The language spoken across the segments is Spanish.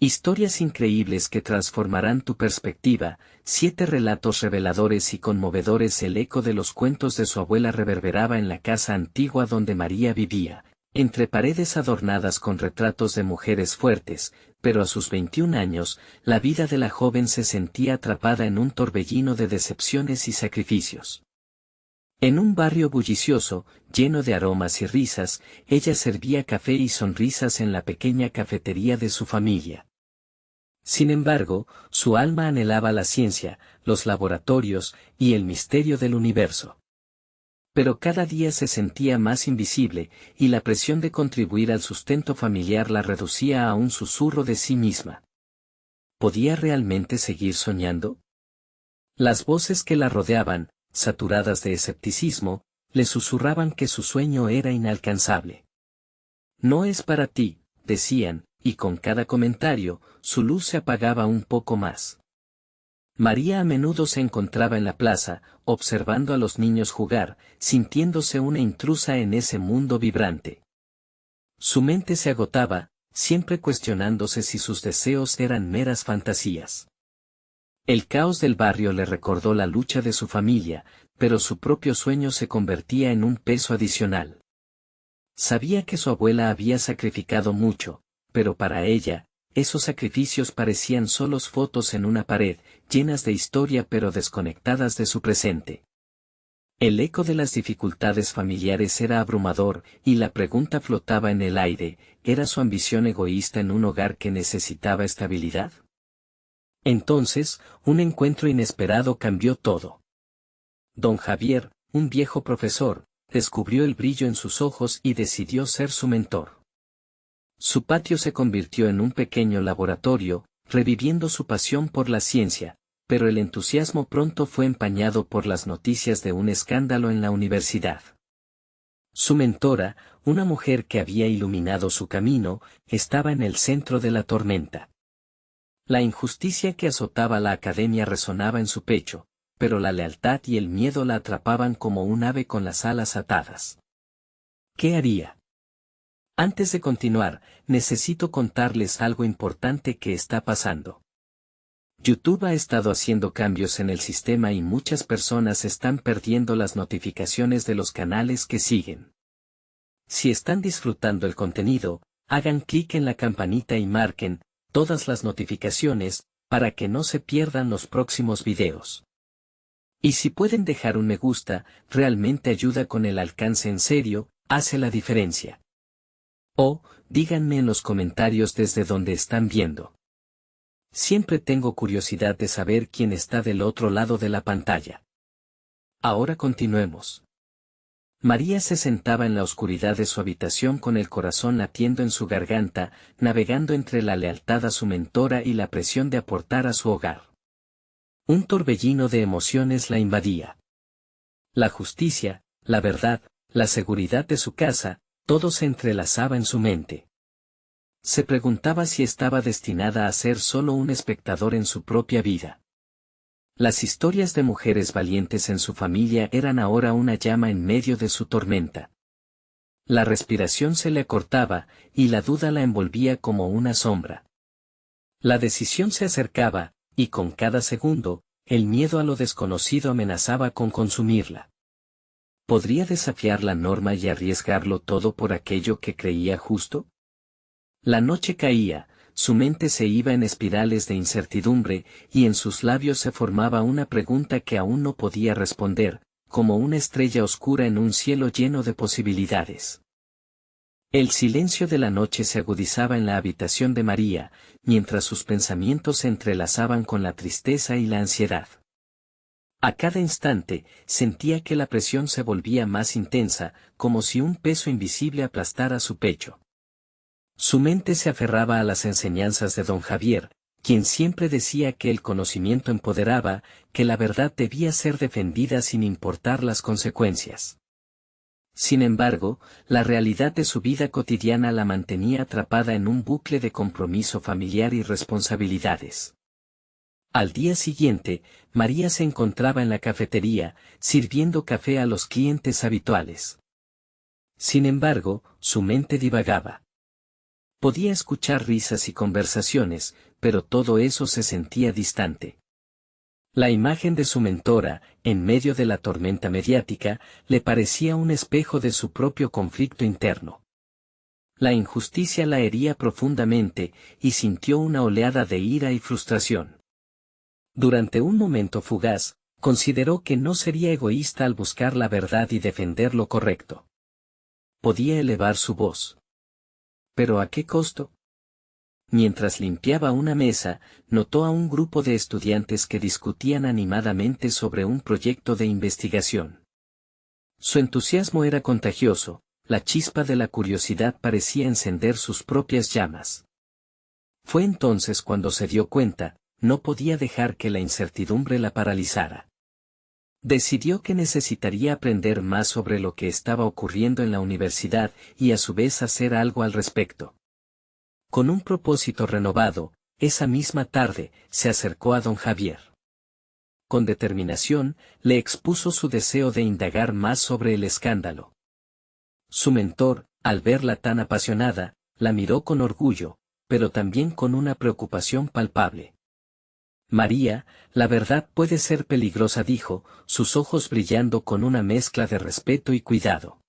Historias increíbles que transformarán tu perspectiva, 7 relatos reveladores y conmovedores. El eco de los cuentos de su abuela reverberaba en la casa antigua donde María vivía, entre paredes adornadas con retratos de mujeres fuertes, pero a sus 21 años, la vida de la joven se sentía atrapada en un torbellino de decepciones y sacrificios. En un barrio bullicioso, lleno de aromas y risas, ella servía café y sonrisas en la pequeña cafetería de su familia. Sin embargo, su alma anhelaba la ciencia, los laboratorios y el misterio del universo. Pero cada día se sentía más invisible, y la presión de contribuir al sustento familiar la reducía a un susurro de sí misma. ¿Podía realmente seguir soñando? Las voces que la rodeaban, saturadas de escepticismo, le susurraban que su sueño era inalcanzable. No es para ti, decían, y con cada comentario, su luz se apagaba un poco más. María a menudo se encontraba en la plaza, observando a los niños jugar, sintiéndose una intrusa en ese mundo vibrante. Su mente se agotaba, siempre cuestionándose si sus deseos eran meras fantasías. El caos del barrio le recordó la lucha de su familia, pero su propio sueño se convertía en un peso adicional. Sabía que su abuela había sacrificado mucho, pero para ella, esos sacrificios parecían solos fotos en una pared, llenas de historia pero desconectadas de su presente. El eco de las dificultades familiares era abrumador, y la pregunta flotaba en el aire: ¿era su ambición egoísta en un hogar que necesitaba estabilidad? Entonces, un encuentro inesperado cambió todo. Don Javier, un viejo profesor, descubrió el brillo en sus ojos y decidió ser su mentor. Su patio se convirtió en un pequeño laboratorio, reviviendo su pasión por la ciencia, pero el entusiasmo pronto fue empañado por las noticias de un escándalo en la universidad. Su mentora, una mujer que había iluminado su camino, estaba en el centro de la tormenta. La injusticia que azotaba la academia resonaba en su pecho, pero la lealtad y el miedo la atrapaban como un ave con las alas atadas. ¿Qué haría? Antes de continuar, necesito contarles algo importante que está pasando. YouTube ha estado haciendo cambios en el sistema y muchas personas están perdiendo las notificaciones de los canales que siguen. Si están disfrutando el contenido, hagan clic en la campanita y marquen todas las notificaciones, para que no se pierdan los próximos videos. Y si pueden dejar un me gusta, realmente ayuda con el alcance. En serio, hace la diferencia. O, díganme en los comentarios desde donde están viendo. Siempre tengo curiosidad de saber quién está del otro lado de la pantalla. Ahora continuemos. María se sentaba en la oscuridad de su habitación con el corazón latiendo en su garganta, navegando entre la lealtad a su mentora y la presión de aportar a su hogar. Un torbellino de emociones la invadía. La justicia, la verdad, la seguridad de su casa, todo se entrelazaba en su mente. Se preguntaba si estaba destinada a ser solo un espectador en su propia vida. Las historias de mujeres valientes en su familia eran ahora una llama en medio de su tormenta. La respiración se le acortaba, y la duda la envolvía como una sombra. La decisión se acercaba, y con cada segundo, el miedo a lo desconocido amenazaba con consumirla. ¿Podría desafiar la norma y arriesgarlo todo por aquello que creía justo? La noche caía, su mente se iba en espirales de incertidumbre, y en sus labios se formaba una pregunta que aún no podía responder, como una estrella oscura en un cielo lleno de posibilidades. El silencio de la noche se agudizaba en la habitación de María, mientras sus pensamientos se entrelazaban con la tristeza y la ansiedad. A cada instante, sentía que la presión se volvía más intensa, como si un peso invisible aplastara su pecho. Su mente se aferraba a las enseñanzas de don Javier, quien siempre decía que el conocimiento empoderaba, que la verdad debía ser defendida sin importar las consecuencias. Sin embargo, la realidad de su vida cotidiana la mantenía atrapada en un bucle de compromiso familiar y responsabilidades. Al día siguiente, María se encontraba en la cafetería, sirviendo café a los clientes habituales. Sin embargo, su mente divagaba. Podía escuchar risas y conversaciones, pero todo eso se sentía distante. La imagen de su mentora, en medio de la tormenta mediática, le parecía un espejo de su propio conflicto interno. La injusticia la hería profundamente, y sintió una oleada de ira y frustración. Durante un momento fugaz, consideró que no sería egoísta al buscar la verdad y defender lo correcto. Podía elevar su voz. ¿Pero a qué costo? Mientras limpiaba una mesa, notó a un grupo de estudiantes que discutían animadamente sobre un proyecto de investigación. Su entusiasmo era contagioso, la chispa de la curiosidad parecía encender sus propias llamas. Fue entonces cuando se dio cuenta, no podía dejar que la incertidumbre la paralizara. Decidió que necesitaría aprender más sobre lo que estaba ocurriendo en la universidad y a su vez hacer algo al respecto. Con un propósito renovado, esa misma tarde, se acercó a don Javier. Con determinación, le expuso su deseo de indagar más sobre el escándalo. Su mentor, al verla tan apasionada, la miró con orgullo, pero también con una preocupación palpable. María, la verdad puede ser peligrosa, dijo, sus ojos brillando con una mezcla de respeto y cuidado.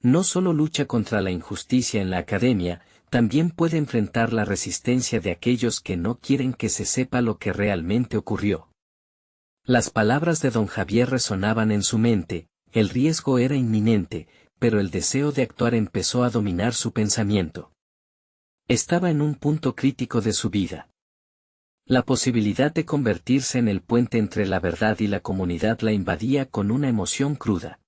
No solo lucha contra la injusticia en la academia, también puede enfrentar la resistencia de aquellos que no quieren que se sepa lo que realmente ocurrió. Las palabras de don Javier resonaban en su mente, el riesgo era inminente, pero el deseo de actuar empezó a dominar su pensamiento. Estaba en un punto crítico de su vida. La posibilidad de convertirse en el puente entre la verdad y la comunidad la invadía con una emoción cruda.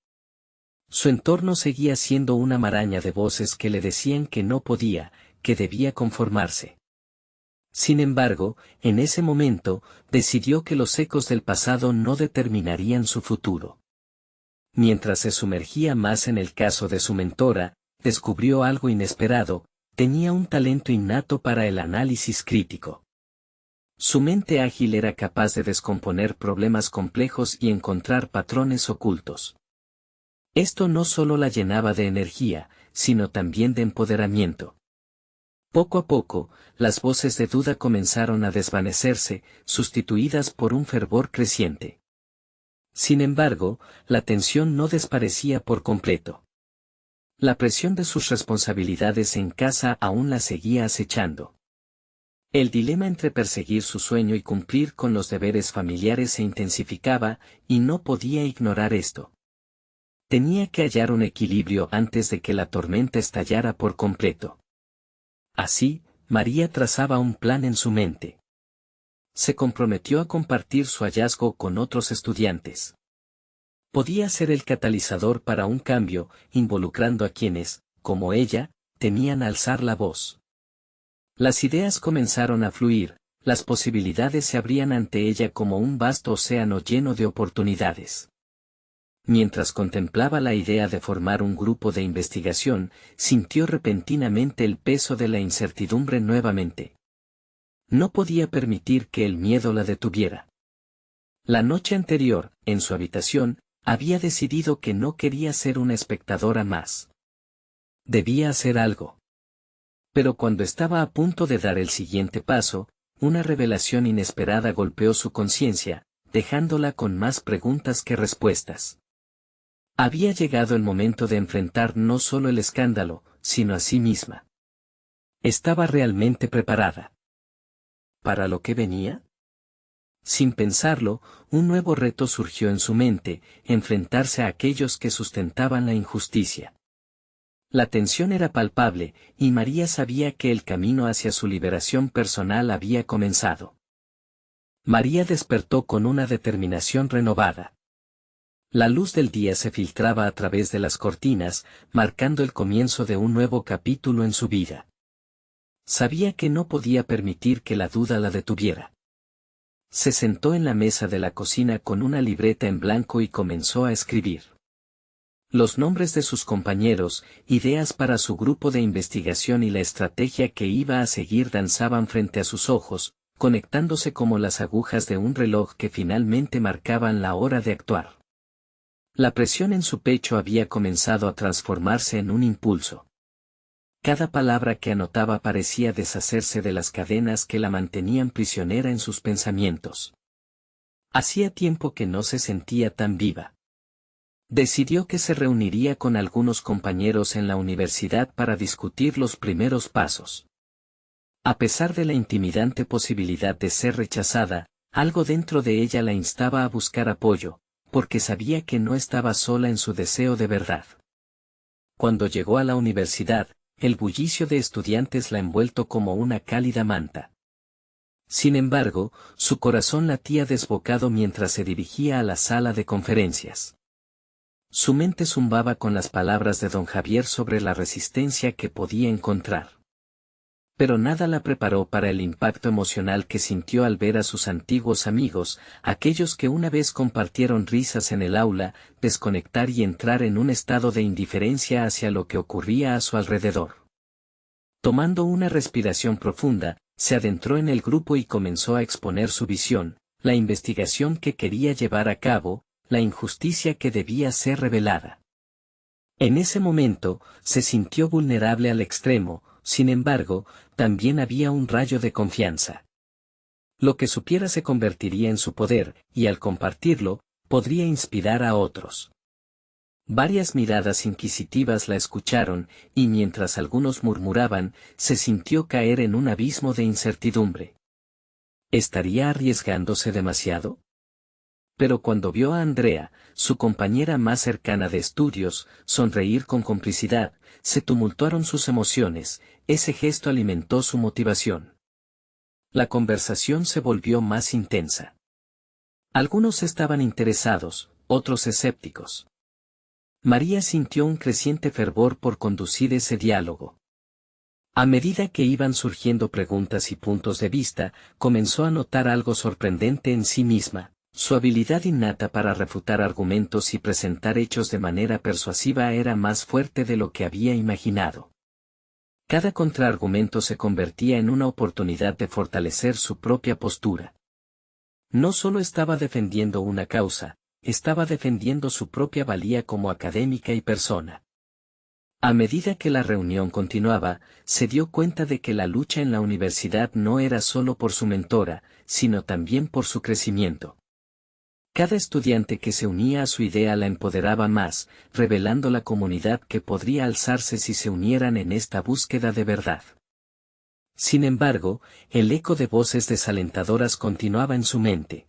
Su entorno seguía siendo una maraña de voces que le decían que no podía, que debía conformarse. Sin embargo, en ese momento, decidió que los ecos del pasado no determinarían su futuro. Mientras se sumergía más en el caso de su mentora, descubrió algo inesperado: tenía un talento innato para el análisis crítico. Su mente ágil era capaz de descomponer problemas complejos y encontrar patrones ocultos. Esto no solo la llenaba de energía, sino también de empoderamiento. Poco a poco, las voces de duda comenzaron a desvanecerse, sustituidas por un fervor creciente. Sin embargo, la tensión no desaparecía por completo. La presión de sus responsabilidades en casa aún la seguía acechando. El dilema entre perseguir su sueño y cumplir con los deberes familiares se intensificaba, y no podía ignorar esto. Tenía que hallar un equilibrio antes de que la tormenta estallara por completo. Así, María trazaba un plan en su mente. Se comprometió a compartir su hallazgo con otros estudiantes. Podía ser el catalizador para un cambio, involucrando a quienes, como ella, temían alzar la voz. Las ideas comenzaron a fluir, las posibilidades se abrían ante ella como un vasto océano lleno de oportunidades. Mientras contemplaba la idea de formar un grupo de investigación, sintió repentinamente el peso de la incertidumbre nuevamente. No podía permitir que el miedo la detuviera. La noche anterior, en su habitación, había decidido que no quería ser una espectadora más. Debía hacer algo. Pero cuando estaba a punto de dar el siguiente paso, una revelación inesperada golpeó su conciencia, dejándola con más preguntas que respuestas. Había llegado el momento de enfrentar no solo el escándalo, sino a sí misma. ¿Estaba realmente preparada para lo que venía? Sin pensarlo, un nuevo reto surgió en su mente: enfrentarse a aquellos que sustentaban la injusticia. La tensión era palpable, y María sabía que el camino hacia su liberación personal había comenzado. María despertó con una determinación renovada. La luz del día se filtraba a través de las cortinas, marcando el comienzo de un nuevo capítulo en su vida. Sabía que no podía permitir que la duda la detuviera. Se sentó en la mesa de la cocina con una libreta en blanco y comenzó a escribir. Los nombres de sus compañeros, ideas para su grupo de investigación y la estrategia que iba a seguir danzaban frente a sus ojos, conectándose como las agujas de un reloj que finalmente marcaban la hora de actuar. La presión en su pecho había comenzado a transformarse en un impulso. Cada palabra que anotaba parecía deshacerse de las cadenas que la mantenían prisionera en sus pensamientos. Hacía tiempo que no se sentía tan viva. Decidió que se reuniría con algunos compañeros en la universidad para discutir los primeros pasos. A pesar de la intimidante posibilidad de ser rechazada, algo dentro de ella la instaba a buscar apoyo, porque sabía que no estaba sola en su deseo de verdad. Cuando llegó a la universidad, el bullicio de estudiantes la envuelto como una cálida manta. Sin embargo, su corazón latía desbocado mientras se dirigía a la sala de conferencias. Su mente zumbaba con las palabras de don Javier sobre la resistencia que podía encontrar. Pero nada la preparó para el impacto emocional que sintió al ver a sus antiguos amigos, aquellos que una vez compartieron risas en el aula, desconectar y entrar en un estado de indiferencia hacia lo que ocurría a su alrededor. Tomando una respiración profunda, se adentró en el grupo y comenzó a exponer su visión, la investigación que quería llevar a cabo, la injusticia que debía ser revelada. En ese momento, se sintió vulnerable al extremo, sin embargo, también había un rayo de confianza. Lo que supiera se convertiría en su poder, y al compartirlo, podría inspirar a otros. Varias miradas inquisitivas la escucharon, y mientras algunos murmuraban, se sintió caer en un abismo de incertidumbre. ¿Estaría arriesgándose demasiado? Pero cuando vio a Andrea, su compañera más cercana de estudios, sonreír con complicidad, se tumultuaron sus emociones, ese gesto alimentó su motivación. La conversación se volvió más intensa. Algunos estaban interesados, otros escépticos. María sintió un creciente fervor por conducir ese diálogo. A medida que iban surgiendo preguntas y puntos de vista, comenzó a notar algo sorprendente en sí misma. Su habilidad innata para refutar argumentos y presentar hechos de manera persuasiva era más fuerte de lo que había imaginado. Cada contraargumento se convertía en una oportunidad de fortalecer su propia postura. No solo estaba defendiendo una causa, estaba defendiendo su propia valía como académica y persona. A medida que la reunión continuaba, se dio cuenta de que la lucha en la universidad no era solo por su mentora, sino también por su crecimiento. Cada estudiante que se unía a su idea la empoderaba más, revelando la comunidad que podría alzarse si se unieran en esta búsqueda de verdad. Sin embargo, el eco de voces desalentadoras continuaba en su mente.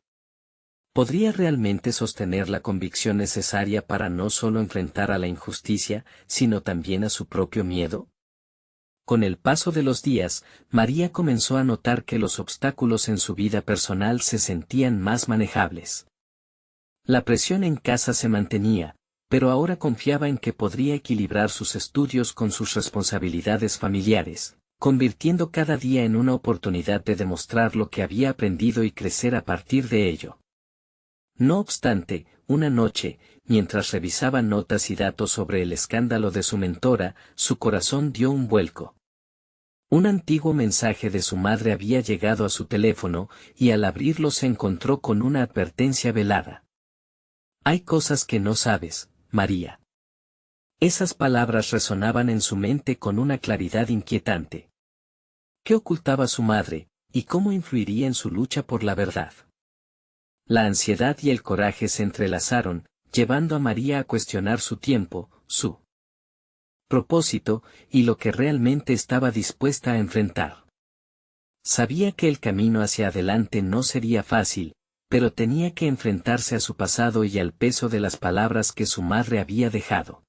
¿Podría realmente sostener la convicción necesaria para no solo enfrentar a la injusticia, sino también a su propio miedo? Con el paso de los días, María comenzó a notar que los obstáculos en su vida personal se sentían más manejables. La presión en casa se mantenía, pero ahora confiaba en que podría equilibrar sus estudios con sus responsabilidades familiares, convirtiendo cada día en una oportunidad de demostrar lo que había aprendido y crecer a partir de ello. No obstante, una noche, mientras revisaba notas y datos sobre el escándalo de su mentora, su corazón dio un vuelco. Un antiguo mensaje de su madre había llegado a su teléfono, y al abrirlo se encontró con una advertencia velada. Hay cosas que no sabes, María. Esas palabras resonaban en su mente con una claridad inquietante. ¿Qué ocultaba su madre, y cómo influiría en su lucha por la verdad? La ansiedad y el coraje se entrelazaron, llevando a María a cuestionar su tiempo, su propósito, y lo que realmente estaba dispuesta a enfrentar. Sabía que el camino hacia adelante no sería fácil, pero tenía que enfrentarse a su pasado y al peso de las palabras que su madre había dejado.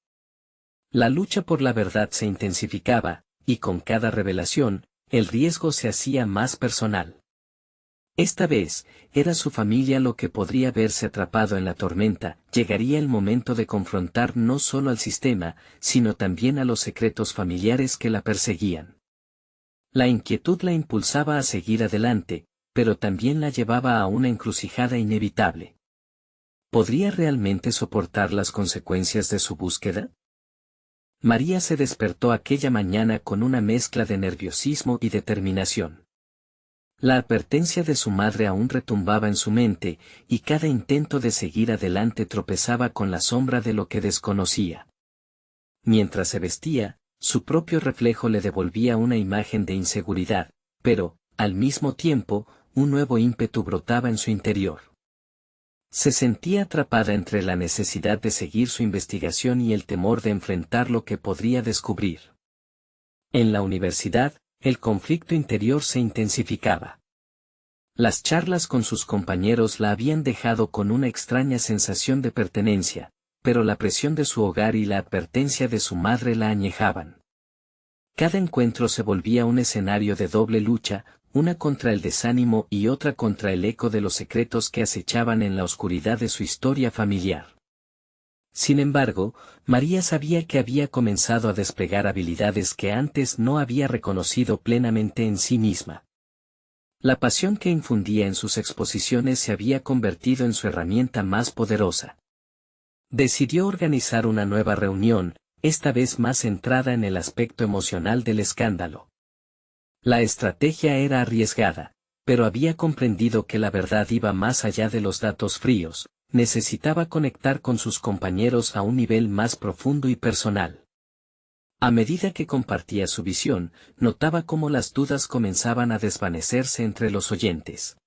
La lucha por la verdad se intensificaba, y con cada revelación, el riesgo se hacía más personal. Esta vez, era su familia lo que podría verse atrapado en la tormenta. Llegaría el momento de confrontar no solo al sistema, sino también a los secretos familiares que la perseguían. La inquietud la impulsaba a seguir adelante, pero también la llevaba a una encrucijada inevitable. ¿Podría realmente soportar las consecuencias de su búsqueda? María se despertó aquella mañana con una mezcla de nerviosismo y determinación. La advertencia de su madre aún retumbaba en su mente, y cada intento de seguir adelante tropezaba con la sombra de lo que desconocía. Mientras se vestía, Su propio reflejo le devolvía una imagen de inseguridad, pero, al mismo tiempo, un nuevo ímpetu brotaba en su interior. Se sentía atrapada entre la necesidad de seguir su investigación y el temor de enfrentar lo que podría descubrir. En la universidad, el conflicto interior se intensificaba. Las charlas con sus compañeros la habían dejado con una extraña sensación de pertenencia, pero la presión de su hogar y la advertencia de su madre la añejaban. Cada encuentro se volvía un escenario de doble lucha, una contra el desánimo y otra contra el eco de los secretos que acechaban en la oscuridad de su historia familiar. Sin embargo, María sabía que había comenzado a desplegar habilidades que antes no había reconocido plenamente en sí misma. La pasión que infundía en sus exposiciones se había convertido en su herramienta más poderosa. Decidió organizar una nueva reunión, esta vez más centrada en el aspecto emocional del escándalo. La estrategia era arriesgada, pero había comprendido que la verdad iba más allá de los datos fríos, necesitaba conectar con sus compañeros a un nivel más profundo y personal. A medida que compartía su visión, notaba cómo las dudas comenzaban a desvanecerse entre los oyentes.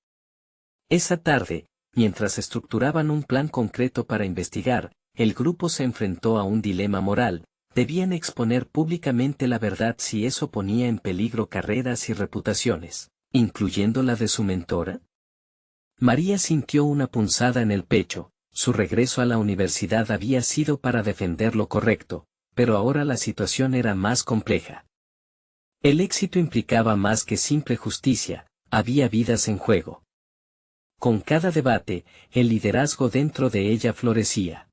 Esa tarde, mientras estructuraban un plan concreto para investigar, el grupo se enfrentó a un dilema moral: debían exponer públicamente la verdad si eso ponía en peligro carreras y reputaciones, incluyendo la de su mentora. María sintió una punzada en el pecho. Su regreso a la universidad había sido para defender lo correcto, pero ahora la situación era más compleja. El éxito implicaba más que simple justicia, había vidas en juego. Con cada debate, el liderazgo dentro de ella florecía.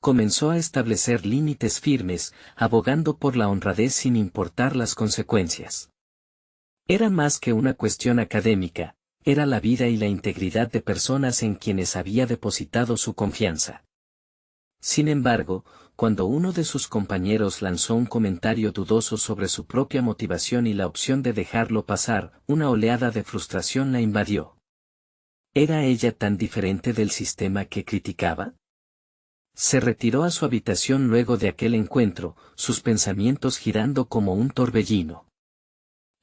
Comenzó a establecer límites firmes, abogando por la honradez sin importar las consecuencias. Era más que una cuestión académica, era la vida y la integridad de personas en quienes había depositado su confianza. Sin embargo, cuando uno de sus compañeros lanzó un comentario dudoso sobre su propia motivación y la opción de dejarlo pasar, una oleada de frustración la invadió. ¿Era ella tan diferente del sistema que criticaba? Se retiró a su habitación luego de aquel encuentro, sus pensamientos girando como un torbellino.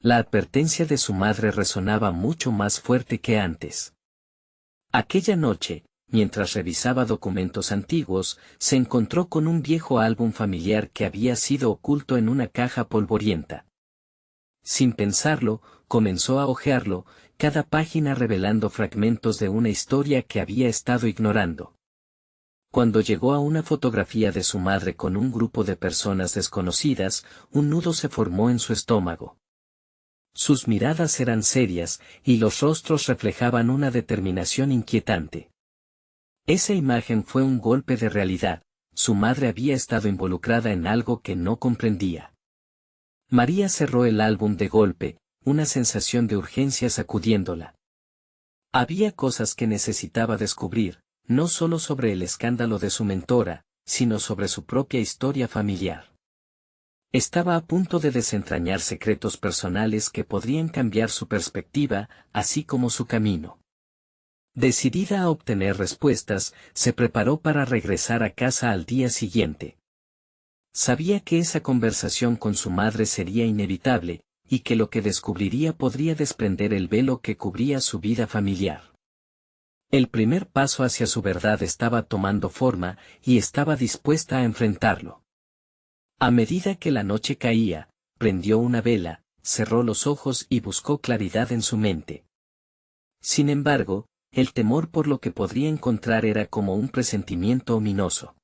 La advertencia de su madre resonaba mucho más fuerte que antes. Aquella noche, mientras revisaba documentos antiguos, se encontró con un viejo álbum familiar que había sido oculto en una caja polvorienta. Sin pensarlo, comenzó a hojearlo, cada página revelando fragmentos de una historia que había estado ignorando. Cuando llegó a una fotografía de su madre con un grupo de personas desconocidas, un nudo se formó en su estómago. Sus miradas eran serias, y los rostros reflejaban una determinación inquietante. Esa imagen fue un golpe de realidad: su madre había estado involucrada en algo que no comprendía. María cerró el álbum de golpe, una sensación de urgencia sacudiéndola. Había cosas que necesitaba descubrir, no solo sobre el escándalo de su mentora, sino sobre su propia historia familiar. Estaba a punto de desentrañar secretos personales que podrían cambiar su perspectiva, así como su camino. Decidida a obtener respuestas, se preparó para regresar a casa al día siguiente. Sabía que esa conversación con su madre sería inevitable, y que lo que descubriría podría desprender el velo que cubría su vida familiar. El primer paso hacia su verdad estaba tomando forma, y estaba dispuesta a enfrentarlo. A medida que la noche caía, prendió una vela, cerró los ojos y buscó claridad en su mente. Sin embargo, el temor por lo que podría encontrar era como un presentimiento ominoso.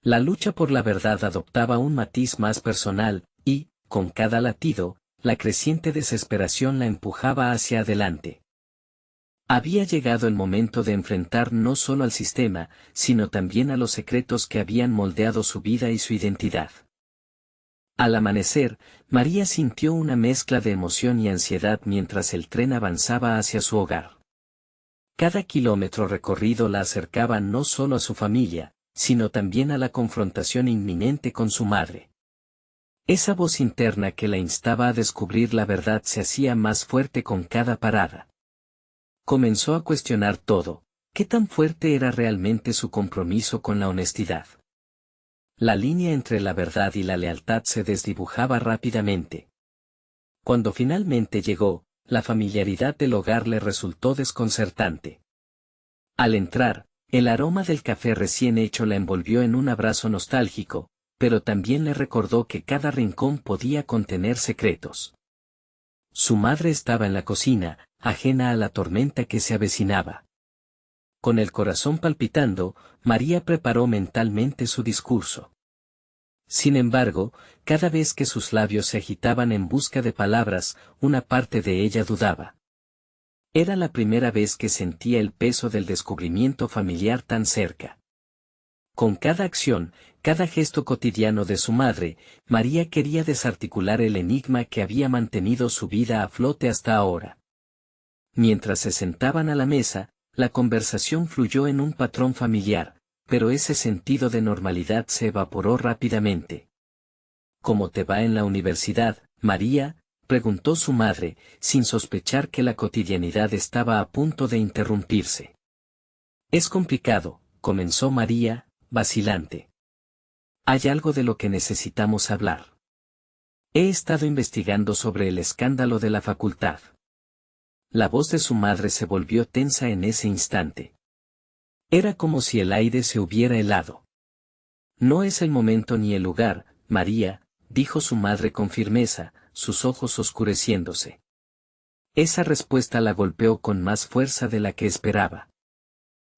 La lucha por la verdad adoptaba un matiz más personal, y, con cada latido, la creciente desesperación la empujaba hacia adelante. Había llegado el momento de enfrentar no solo al sistema, sino también a los secretos que habían moldeado su vida y su identidad. Al amanecer, María sintió una mezcla de emoción y ansiedad mientras el tren avanzaba hacia su hogar. Cada kilómetro recorrido la acercaba no solo a su familia, sino también a la confrontación inminente con su madre. Esa voz interna que la instaba a descubrir la verdad se hacía más fuerte con cada parada. Comenzó a cuestionar todo: ¿qué tan fuerte era realmente su compromiso con la honestidad? La línea entre la verdad y la lealtad se desdibujaba rápidamente. Cuando finalmente llegó, la familiaridad del hogar le resultó desconcertante. Al entrar, el aroma del café recién hecho la envolvió en un abrazo nostálgico, pero también le recordó que cada rincón podía contener secretos. Su madre estaba en la cocina, ajena a la tormenta que se avecinaba. Con el corazón palpitando, María preparó mentalmente su discurso. Sin embargo, cada vez que sus labios se agitaban en busca de palabras, una parte de ella dudaba. Era la primera vez que sentía el peso del descubrimiento familiar tan cerca. Con cada acción, cada gesto cotidiano de su madre, María quería desarticular el enigma que había mantenido su vida a flote hasta ahora. Mientras se sentaban a la mesa, la conversación fluyó en un patrón familiar, pero ese sentido de normalidad se evaporó rápidamente. ¿Cómo te va en la universidad, María?, preguntó su madre, sin sospechar que la cotidianidad estaba a punto de interrumpirse. Es complicado, comenzó María, vacilante. Hay algo de lo que necesitamos hablar. He estado investigando sobre el escándalo de la facultad. La voz de su madre se volvió tensa en ese instante. Era como si el aire se hubiera helado. No es el momento ni el lugar, María, dijo su madre con firmeza, sus ojos oscureciéndose. Esa respuesta la golpeó con más fuerza de la que esperaba.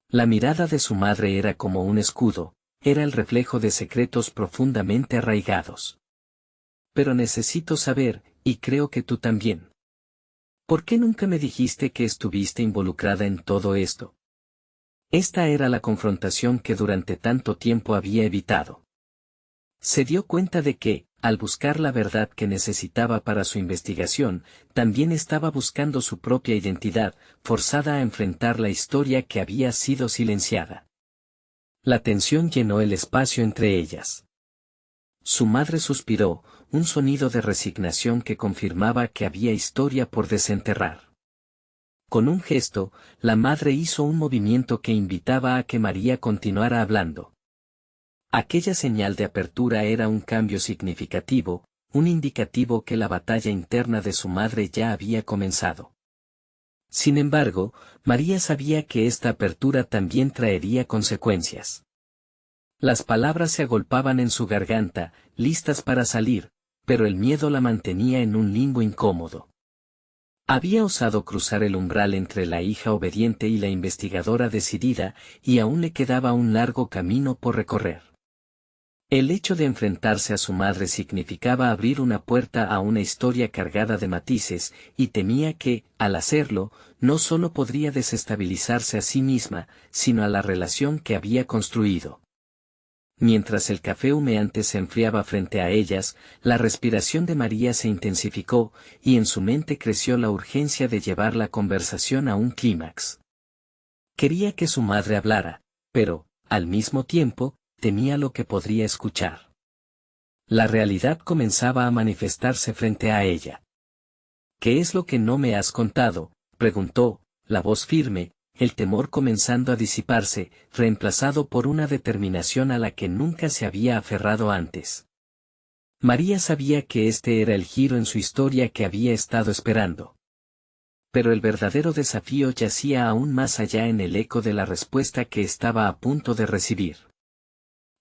La mirada de su madre era como un escudo, era el reflejo de secretos profundamente arraigados. Pero necesito saber, y creo que tú también. ¿Por qué nunca me dijiste que estuviste involucrada en todo esto? Esta era la confrontación que durante tanto tiempo había evitado. Se dio cuenta de que, al buscar la verdad que necesitaba para su investigación, también estaba buscando su propia identidad, forzada a enfrentar la historia que había sido silenciada. La tensión llenó el espacio entre ellas. Su madre suspiró, un sonido de resignación que confirmaba que había historia por desenterrar. Con un gesto, la madre hizo un movimiento que invitaba a que María continuara hablando. Aquella señal de apertura era un cambio significativo, un indicativo que la batalla interna de su madre ya había comenzado. Sin embargo, María sabía que esta apertura también traería consecuencias. Las palabras se agolpaban en su garganta, listas para salir, pero el miedo la mantenía en un limbo incómodo. Había osado cruzar el umbral entre la hija obediente y la investigadora decidida, y aún le quedaba un largo camino por recorrer. El hecho de enfrentarse a su madre significaba abrir una puerta a una historia cargada de matices, y temía que, al hacerlo, no solo podría desestabilizarse a sí misma, sino a la relación que había construido. Mientras el café humeante se enfriaba frente a ellas, la respiración de María se intensificó, y en su mente creció la urgencia de llevar la conversación a un clímax. Quería que su madre hablara, pero, al mismo tiempo, temía lo que podría escuchar. La realidad comenzaba a manifestarse frente a ella. ¿Qué es lo que no me has contado?, preguntó, la voz firme, el temor comenzando a disiparse, reemplazado por una determinación a la que nunca se había aferrado antes. María sabía que este era el giro en su historia que había estado esperando. Pero el verdadero desafío yacía aún más allá en el eco de la respuesta que estaba a punto de recibir.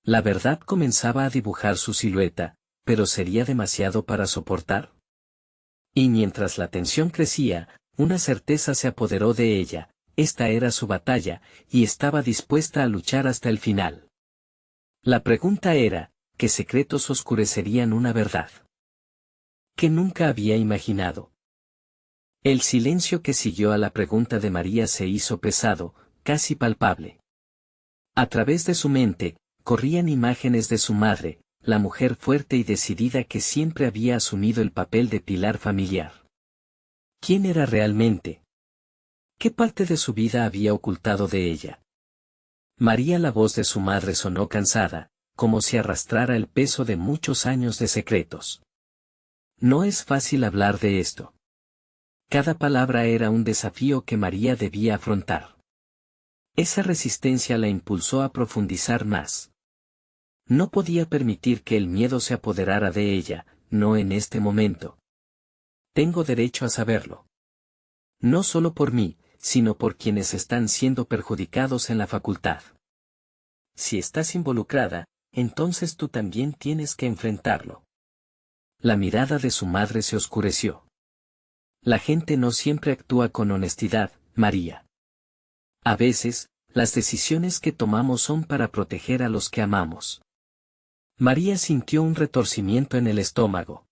La verdad comenzaba a dibujar su silueta, pero ¿sería demasiado para soportar? Y mientras la tensión crecía, una certeza se apoderó de ella. Esta era su batalla, y estaba dispuesta a luchar hasta el final. La pregunta era, ¿qué secretos oscurecerían una verdad que nunca había imaginado? El silencio que siguió a la pregunta de María se hizo pesado, casi palpable. A través de su mente, corrían imágenes de su madre, la mujer fuerte y decidida que siempre había asumido el papel de pilar familiar. ¿Quién era realmente? ¿Qué parte de su vida había ocultado de ella? María, la voz de su madre sonó cansada, como si arrastrara el peso de muchos años de secretos. No es fácil hablar de esto. Cada palabra era un desafío que María debía afrontar. Esa resistencia la impulsó a profundizar más. No podía permitir que el miedo se apoderara de ella, no en este momento. Tengo derecho a saberlo. No solo por mí, sino por quienes están siendo perjudicados en la facultad. Si estás involucrada, entonces tú también tienes que enfrentarlo. La mirada de su madre se oscureció. La gente no siempre actúa con honestidad, María. A veces, las decisiones que tomamos son para proteger a los que amamos. María sintió un retorcimiento en el estómago.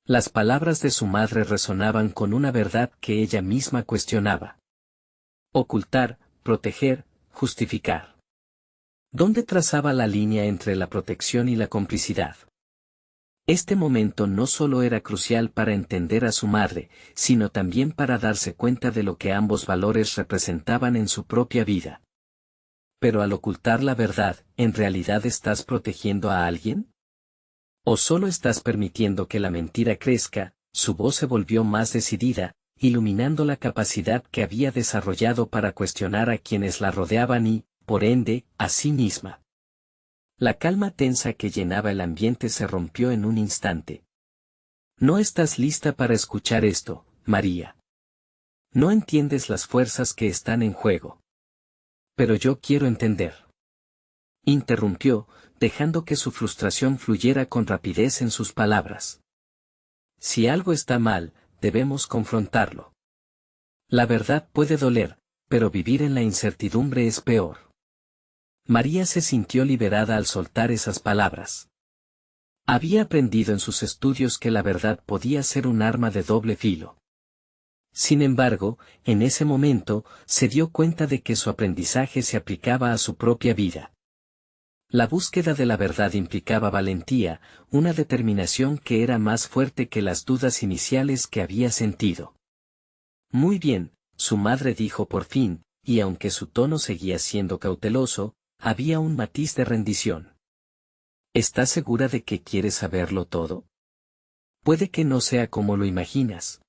Las palabras de su madre resonaban con una verdad que ella misma cuestionaba. Ocultar, proteger, justificar. ¿Dónde trazaba la línea entre la protección y la complicidad? Este momento no solo era crucial para entender a su madre, sino también para darse cuenta de lo que ambos valores representaban en su propia vida. Pero al ocultar la verdad, ¿en realidad estás protegiendo a alguien? ¿O solo estás permitiendo que la mentira crezca? Su voz se volvió más decidida, iluminando la capacidad que había desarrollado para cuestionar a quienes la rodeaban y, por ende, a sí misma. La calma tensa que llenaba el ambiente se rompió en un instante. No estás lista para escuchar esto, María. No entiendes las fuerzas que están en juego. Pero yo quiero entender. Interrumpió, dejando que su frustración fluyera con rapidez en sus palabras. Si algo está mal, debemos confrontarlo. La verdad puede doler, pero vivir en la incertidumbre es peor. María se sintió liberada al soltar esas palabras. Había aprendido en sus estudios que la verdad podía ser un arma de doble filo. Sin embargo, en ese momento, se dio cuenta de que su aprendizaje se aplicaba a su propia vida. La búsqueda de la verdad implicaba valentía, una determinación que era más fuerte que las dudas iniciales que había sentido. Muy bien, su madre dijo por fin, y aunque su tono seguía siendo cauteloso, había un matiz de rendición. ¿Estás segura de que quieres saberlo todo? Puede que no sea como lo imaginas.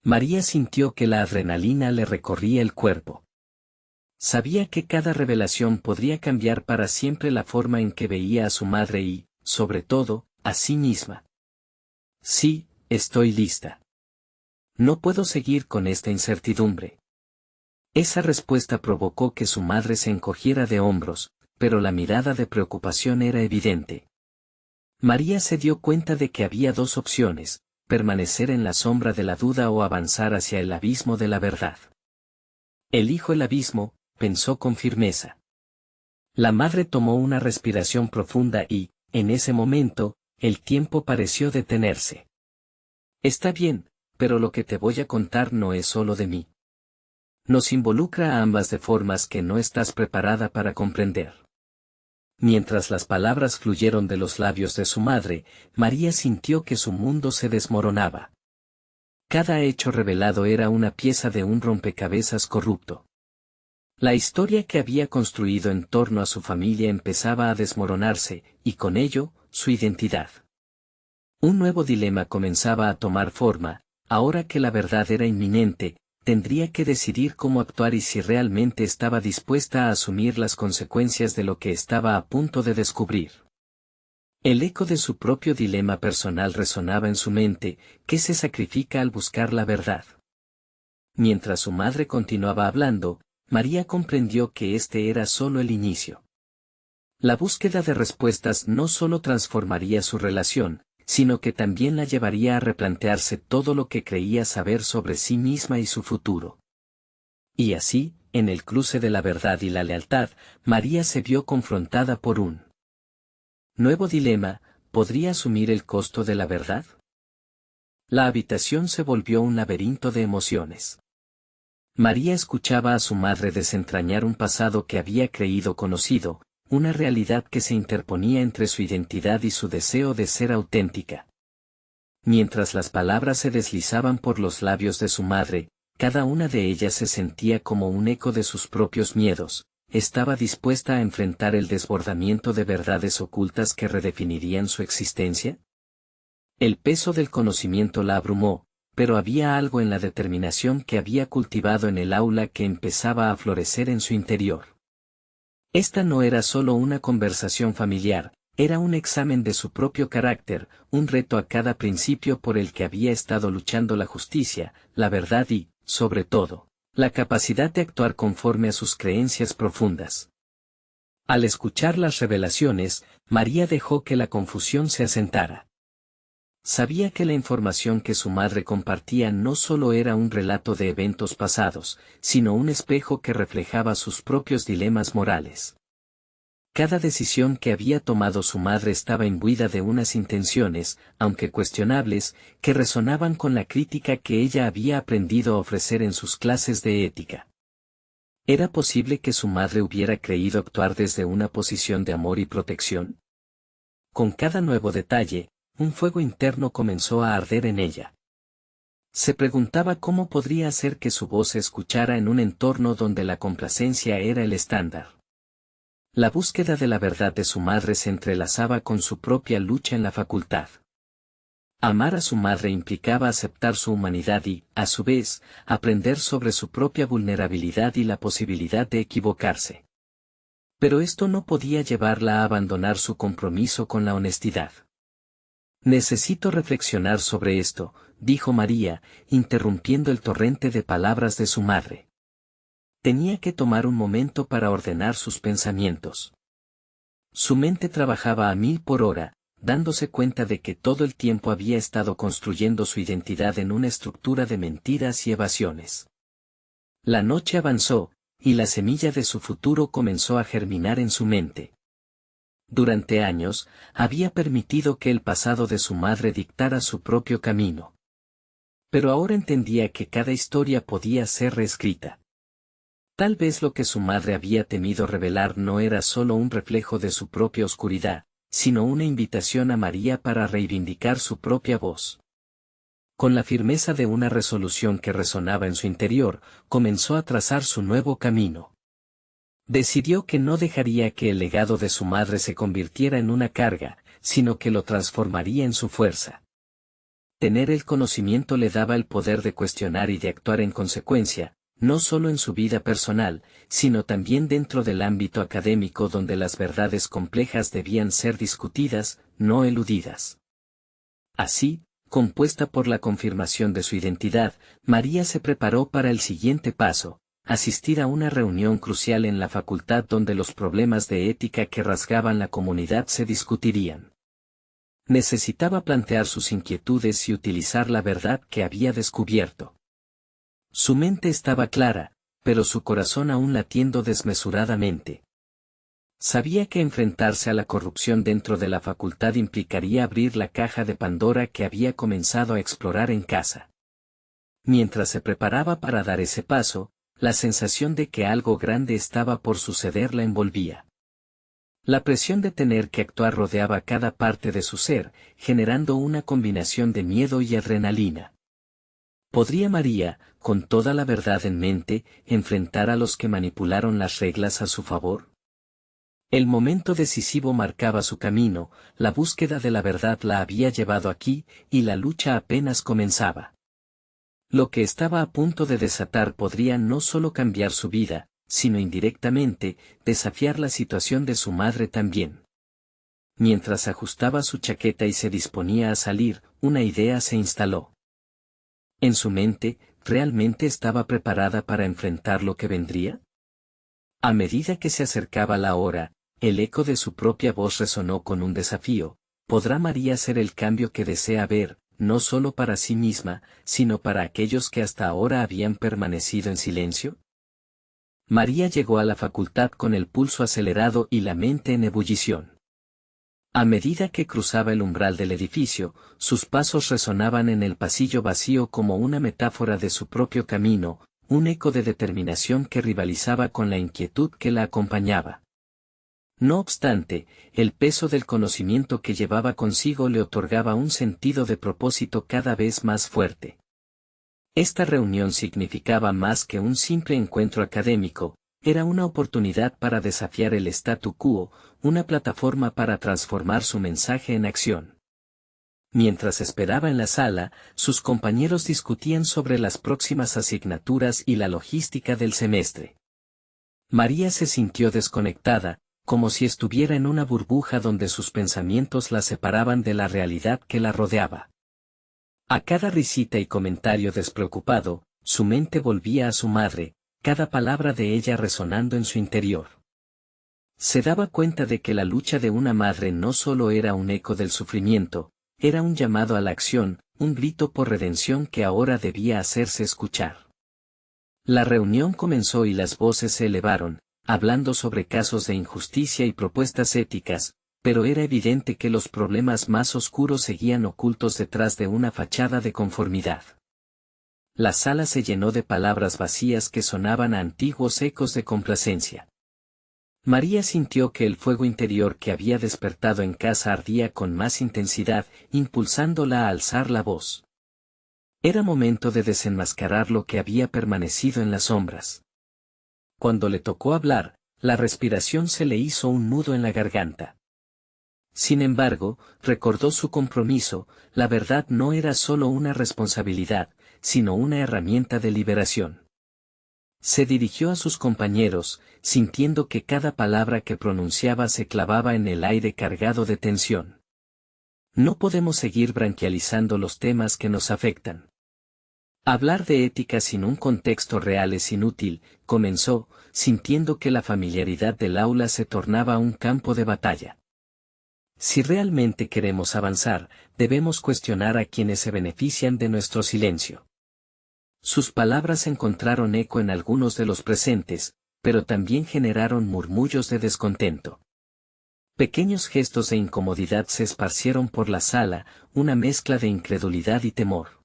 María sintió que la adrenalina le recorría el cuerpo. Sabía que cada revelación podría cambiar para siempre la forma en que veía a su madre y, sobre todo, a sí misma. Sí, estoy lista. No puedo seguir con esta incertidumbre. Esa respuesta provocó que su madre se encogiera de hombros, pero la mirada de preocupación era evidente. María se dio cuenta de que había dos opciones, permanecer en la sombra de la duda o avanzar hacia el abismo de la verdad. Elijo el abismo, pensó con firmeza. La madre tomó una respiración profunda y, en ese momento, el tiempo pareció detenerse. Está bien, pero lo que te voy a contar no es solo de mí. Nos involucra a ambas de formas que no estás preparada para comprender. Mientras las palabras fluyeron de los labios de su madre, María sintió que su mundo se desmoronaba. Cada hecho revelado era una pieza de un rompecabezas corrupto. La historia que había construido en torno a su familia empezaba a desmoronarse, y con ello, su identidad. Un nuevo dilema comenzaba a tomar forma, ahora que la verdad era inminente. Tendría que decidir cómo actuar y si realmente estaba dispuesta a asumir las consecuencias de lo que estaba a punto de descubrir. El eco de su propio dilema personal resonaba en su mente: ¿qué se sacrifica al buscar la verdad? Mientras su madre continuaba hablando, María comprendió que este era solo el inicio. La búsqueda de respuestas no solo transformaría su relación, sino que también la llevaría a replantearse todo lo que creía saber sobre sí misma y su futuro. Y así, en el cruce de la verdad y la lealtad, María se vio confrontada por un nuevo dilema: ¿podría asumir el costo de la verdad? La habitación se volvió un laberinto de emociones. María escuchaba a su madre desentrañar un pasado que había creído conocido, una realidad que se interponía entre su identidad y su deseo de ser auténtica. Mientras las palabras se deslizaban por los labios de su madre, cada una de ellas se sentía como un eco de sus propios miedos. ¿Estaba dispuesta a enfrentar el desbordamiento de verdades ocultas que redefinirían su existencia? El peso del conocimiento la abrumó, pero había algo en la determinación que había cultivado en el aula que empezaba a florecer en su interior. Esta no era solo una conversación familiar, era un examen de su propio carácter, un reto a cada principio por el que había estado luchando: la justicia, la verdad y, sobre todo, la capacidad de actuar conforme a sus creencias profundas. Al escuchar las revelaciones, María dejó que la confusión se asentara. Sabía que la información que su madre compartía no solo era un relato de eventos pasados, sino un espejo que reflejaba sus propios dilemas morales. Cada decisión que había tomado su madre estaba imbuida de unas intenciones, aunque cuestionables, que resonaban con la crítica que ella había aprendido a ofrecer en sus clases de ética. ¿Era posible que su madre hubiera creído actuar desde una posición de amor y protección? Con cada nuevo detalle, un fuego interno comenzó a arder en ella. Se preguntaba cómo podría hacer que su voz se escuchara en un entorno donde la complacencia era el estándar. La búsqueda de la verdad de su madre se entrelazaba con su propia lucha en la facultad. Amar a su madre implicaba aceptar su humanidad y, a su vez, aprender sobre su propia vulnerabilidad y la posibilidad de equivocarse. Pero esto no podía llevarla a abandonar su compromiso con la honestidad. Necesito reflexionar sobre esto, dijo María, interrumpiendo el torrente de palabras de su madre. Tenía que tomar un momento para ordenar sus pensamientos. Su mente trabajaba a 1000 por hora, dándose cuenta de que todo el tiempo había estado construyendo su identidad en una estructura de mentiras y evasiones. La noche avanzó, y la semilla de su futuro comenzó a germinar en su mente. Durante años, había permitido que el pasado de su madre dictara su propio camino. Pero ahora entendía que cada historia podía ser reescrita. Tal vez lo que su madre había temido revelar no era solo un reflejo de su propia oscuridad, sino una invitación a María para reivindicar su propia voz. Con la firmeza de una resolución que resonaba en su interior, comenzó a trazar su nuevo camino. Decidió que no dejaría que el legado de su madre se convirtiera en una carga, sino que lo transformaría en su fuerza. Tener el conocimiento le daba el poder de cuestionar y de actuar en consecuencia, no solo en su vida personal, sino también dentro del ámbito académico donde las verdades complejas debían ser discutidas, no eludidas. Así, compuesta por la confirmación de su identidad, María se preparó para el siguiente paso: asistir a una reunión crucial en la facultad donde los problemas de ética que rasgaban la comunidad se discutirían. Necesitaba plantear sus inquietudes y utilizar la verdad que había descubierto. Su mente estaba clara, pero su corazón aún latiendo desmesuradamente. Sabía que enfrentarse a la corrupción dentro de la facultad implicaría abrir la caja de Pandora que había comenzado a explorar en casa. Mientras se preparaba para dar ese paso, la sensación de que algo grande estaba por suceder la envolvía. La presión de tener que actuar rodeaba cada parte de su ser, generando una combinación de miedo y adrenalina. ¿Podría María, con toda la verdad en mente, enfrentar a los que manipularon las reglas a su favor? El momento decisivo marcaba su camino, la búsqueda de la verdad la había llevado aquí, y la lucha apenas comenzaba. Lo que estaba a punto de desatar podría no solo cambiar su vida, sino indirectamente, desafiar la situación de su madre también. Mientras ajustaba su chaqueta y se disponía a salir, una idea se instaló. En su mente, ¿realmente estaba preparada para enfrentar lo que vendría? A medida que se acercaba la hora, el eco de su propia voz resonó con un desafío: ¿podrá María ser el cambio que desea ver, no solo para sí misma, sino para aquellos que hasta ahora habían permanecido en silencio? María llegó a la facultad con el pulso acelerado y la mente en ebullición. A medida que cruzaba el umbral del edificio, sus pasos resonaban en el pasillo vacío como una metáfora de su propio camino, un eco de determinación que rivalizaba con la inquietud que la acompañaba. No obstante, el peso del conocimiento que llevaba consigo le otorgaba un sentido de propósito cada vez más fuerte. Esta reunión significaba más que un simple encuentro académico, era una oportunidad para desafiar el statu quo, una plataforma para transformar su mensaje en acción. Mientras esperaba en la sala, sus compañeros discutían sobre las próximas asignaturas y la logística del semestre. María se sintió desconectada, como si estuviera en una burbuja donde sus pensamientos la separaban de la realidad que la rodeaba. A cada risita y comentario despreocupado, su mente volvía a su madre, cada palabra de ella resonando en su interior. Se daba cuenta de que la lucha de una madre no solo era un eco del sufrimiento, era un llamado a la acción, un grito por redención que ahora debía hacerse escuchar. La reunión comenzó y las voces se elevaron, hablando sobre casos de injusticia y propuestas éticas, pero era evidente que los problemas más oscuros seguían ocultos detrás de una fachada de conformidad. La sala se llenó de palabras vacías que sonaban a antiguos ecos de complacencia. María sintió que el fuego interior que había despertado en casa ardía con más intensidad, impulsándola a alzar la voz. Era momento de desenmascarar lo que había permanecido en las sombras. Cuando le tocó hablar, la respiración se le hizo un nudo en la garganta. Sin embargo, recordó su compromiso, la verdad no era solo una responsabilidad, sino una herramienta de liberación. Se dirigió a sus compañeros, sintiendo que cada palabra que pronunciaba se clavaba en el aire cargado de tensión. No podemos seguir branquializando los temas que nos afectan. Hablar de ética sin un contexto real es inútil, comenzó, sintiendo que la familiaridad del aula se tornaba un campo de batalla. Si realmente queremos avanzar, debemos cuestionar a quienes se benefician de nuestro silencio. Sus palabras encontraron eco en algunos de los presentes, pero también generaron murmullos de descontento. Pequeños gestos de incomodidad se esparcieron por la sala, una mezcla de incredulidad y temor.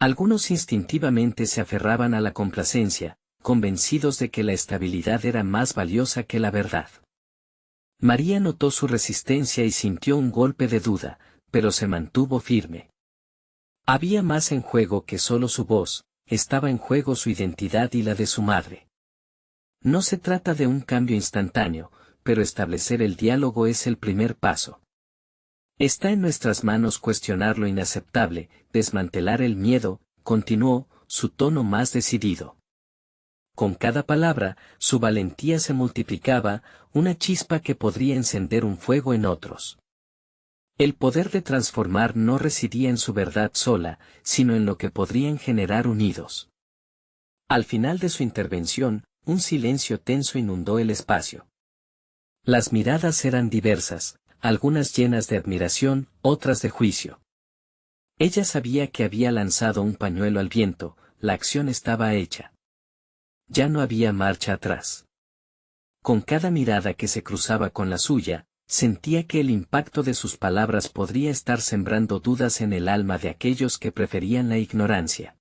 Algunos instintivamente se aferraban a la complacencia, convencidos de que la estabilidad era más valiosa que la verdad. María notó su resistencia y sintió un golpe de duda, pero se mantuvo firme. Había más en juego que solo su voz, estaba en juego su identidad y la de su madre. No se trata de un cambio instantáneo, pero establecer el diálogo es el primer paso. Está en nuestras manos cuestionar lo inaceptable, desmantelar el miedo, continuó, su tono más decidido. Con cada palabra, su valentía se multiplicaba, una chispa que podría encender un fuego en otros. El poder de transformar no residía en su verdad sola, sino en lo que podrían generar unidos. Al final de su intervención, un silencio tenso inundó el espacio. Las miradas eran diversas, algunas llenas de admiración, otras de juicio. Ella sabía que había lanzado un pañuelo al viento, la acción estaba hecha. Ya no había marcha atrás. Con cada mirada que se cruzaba con la suya, sentía que el impacto de sus palabras podría estar sembrando dudas en el alma de aquellos que preferían la ignorancia.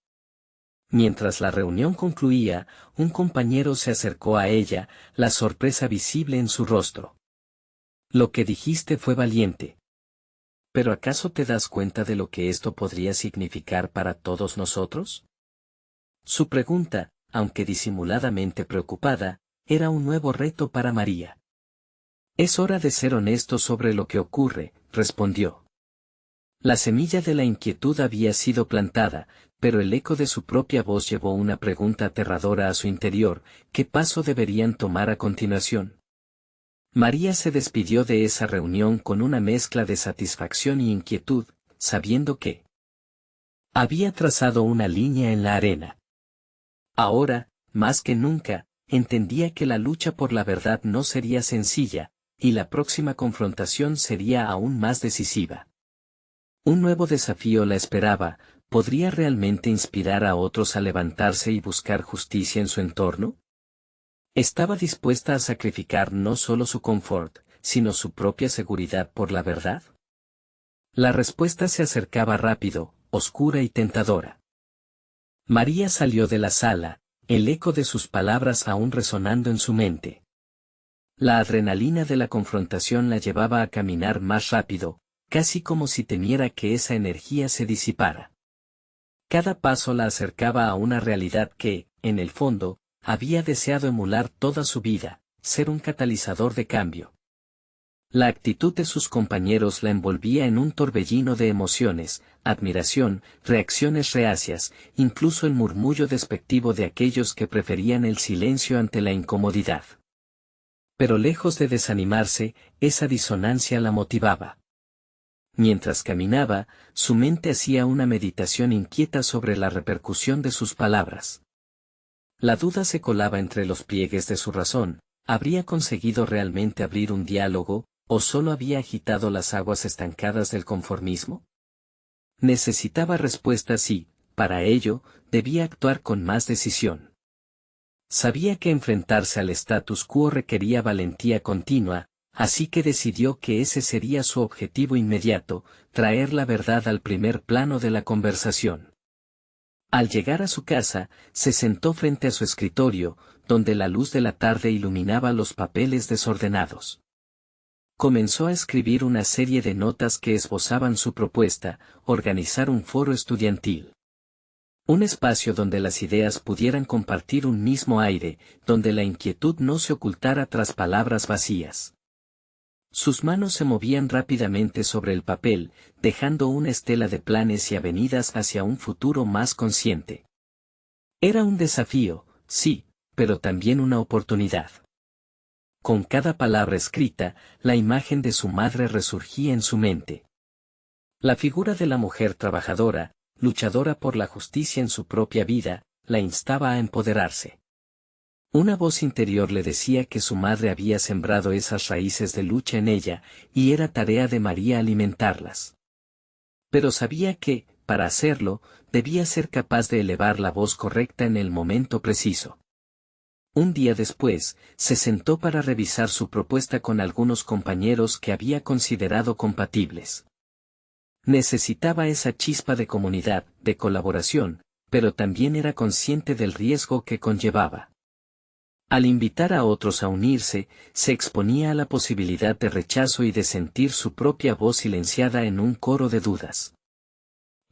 Mientras la reunión concluía, un compañero se acercó a ella, la sorpresa visible en su rostro. Lo que dijiste fue valiente. ¿Pero acaso te das cuenta de lo que esto podría significar para todos nosotros? Su pregunta, aunque disimuladamente preocupada, era un nuevo reto para María. Es hora de ser honesto sobre lo que ocurre, respondió. La semilla de la inquietud había sido plantada, pero el eco de su propia voz llevó una pregunta aterradora a su interior: ¿qué paso deberían tomar a continuación? María se despidió de esa reunión con una mezcla de satisfacción y inquietud, sabiendo que había trazado una línea en la arena. Ahora, más que nunca, entendía que la lucha por la verdad no sería sencilla, y la próxima confrontación sería aún más decisiva. Un nuevo desafío la esperaba. ¿Podría realmente inspirar a otros a levantarse y buscar justicia en su entorno? ¿Estaba dispuesta a sacrificar no solo su confort, sino su propia seguridad por la verdad? La respuesta se acercaba rápido, oscura y tentadora. María salió de la sala, el eco de sus palabras aún resonando en su mente. La adrenalina de la confrontación la llevaba a caminar más rápido, casi como si temiera que esa energía se disipara. Cada paso la acercaba a una realidad que, en el fondo, había deseado emular toda su vida, ser un catalizador de cambio. La actitud de sus compañeros la envolvía en un torbellino de emociones, admiración, reacciones reacias, incluso el murmullo despectivo de aquellos que preferían el silencio ante la incomodidad. Pero lejos de desanimarse, esa disonancia la motivaba. Mientras caminaba, su mente hacía una meditación inquieta sobre la repercusión de sus palabras. La duda se colaba entre los pliegues de su razón. ¿Habría conseguido realmente abrir un diálogo, o solo había agitado las aguas estancadas del conformismo? Necesitaba respuestas y, para ello, debía actuar con más decisión. Sabía que enfrentarse al status quo requería valentía continua, así que decidió que ese sería su objetivo inmediato, traer la verdad al primer plano de la conversación. Al llegar a su casa, se sentó frente a su escritorio, donde la luz de la tarde iluminaba los papeles desordenados. Comenzó a escribir una serie de notas que esbozaban su propuesta: organizar un foro estudiantil. Un espacio donde las ideas pudieran compartir un mismo aire, donde la inquietud no se ocultara tras palabras vacías. Sus manos se movían rápidamente sobre el papel, dejando una estela de planes y avenidas hacia un futuro más consciente. Era un desafío, sí, pero también una oportunidad. Con cada palabra escrita, la imagen de su madre resurgía en su mente. La figura de la mujer trabajadora, luchadora por la justicia en su propia vida, la instaba a empoderarse. Una voz interior le decía que su madre había sembrado esas raíces de lucha en ella, y era tarea de María alimentarlas. Pero sabía que, para hacerlo, debía ser capaz de elevar la voz correcta en el momento preciso. Un día después, se sentó para revisar su propuesta con algunos compañeros que había considerado compatibles. Necesitaba esa chispa de comunidad, de colaboración, pero también era consciente del riesgo que conllevaba. Al invitar a otros a unirse, se exponía a la posibilidad de rechazo y de sentir su propia voz silenciada en un coro de dudas.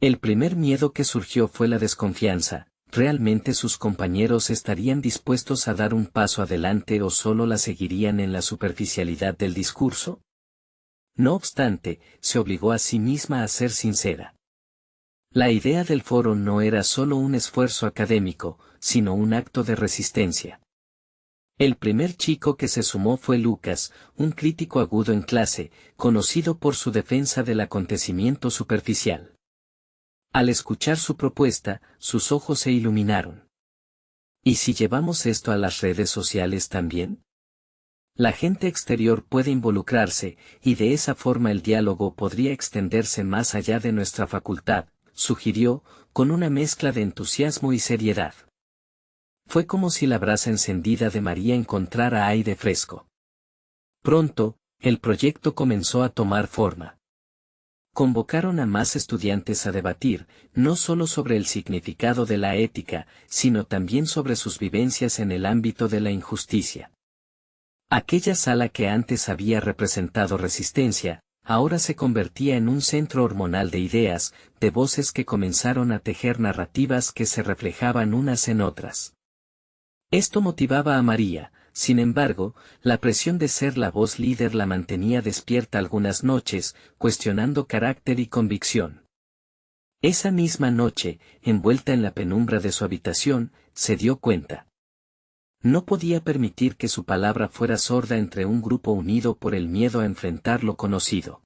El primer miedo que surgió fue la desconfianza. ¿Realmente sus compañeros estarían dispuestos a dar un paso adelante o solo la seguirían en la superficialidad del discurso? No obstante, se obligó a sí misma a ser sincera. La idea del foro no era solo un esfuerzo académico, sino un acto de resistencia. El primer chico que se sumó fue Lucas, un crítico agudo en clase, conocido por su defensa del acontecimiento superficial. Al escuchar su propuesta, sus ojos se iluminaron. ¿Y si llevamos esto a las redes sociales también? La gente exterior puede involucrarse, y de esa forma el diálogo podría extenderse más allá de nuestra facultad, sugirió, con una mezcla de entusiasmo y seriedad. Fue como si la brasa encendida de María encontrara aire fresco. Pronto, el proyecto comenzó a tomar forma. Convocaron a más estudiantes a debatir, no solo sobre el significado de la ética, sino también sobre sus vivencias en el ámbito de la injusticia. Aquella sala que antes había representado resistencia, ahora se convertía en un centro hormonal de ideas, de voces que comenzaron a tejer narrativas que se reflejaban unas en otras. Esto motivaba a María. Sin embargo, la presión de ser la voz líder la mantenía despierta algunas noches, cuestionando carácter y convicción. Esa misma noche, envuelta en la penumbra de su habitación, se dio cuenta. No podía permitir que su palabra fuera sorda entre un grupo unido por el miedo a enfrentar lo conocido.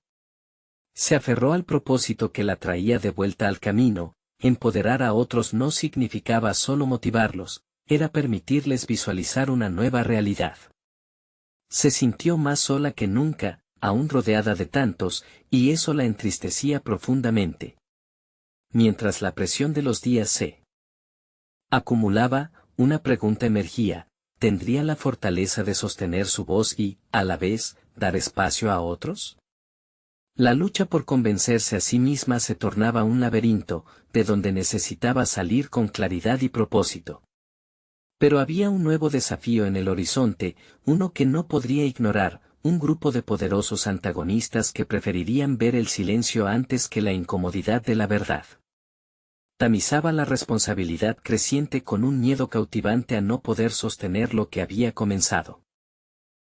Se aferró al propósito que la traía de vuelta al camino. Empoderar a otros no significaba solo motivarlos, era permitirles visualizar una nueva realidad. Se sintió más sola que nunca, aún rodeada de tantos, y eso la entristecía profundamente. Mientras la presión de los días se acumulaba, una pregunta emergía: ¿tendría la fortaleza de sostener su voz y, a la vez, dar espacio a otros? La lucha por convencerse a sí misma se tornaba un laberinto, de donde necesitaba salir con claridad y propósito. Pero había un nuevo desafío en el horizonte, uno que no podría ignorar: un grupo de poderosos antagonistas que preferirían ver el silencio antes que la incomodidad de la verdad. Tamizaba la responsabilidad creciente con un miedo cautivante a no poder sostener lo que había comenzado.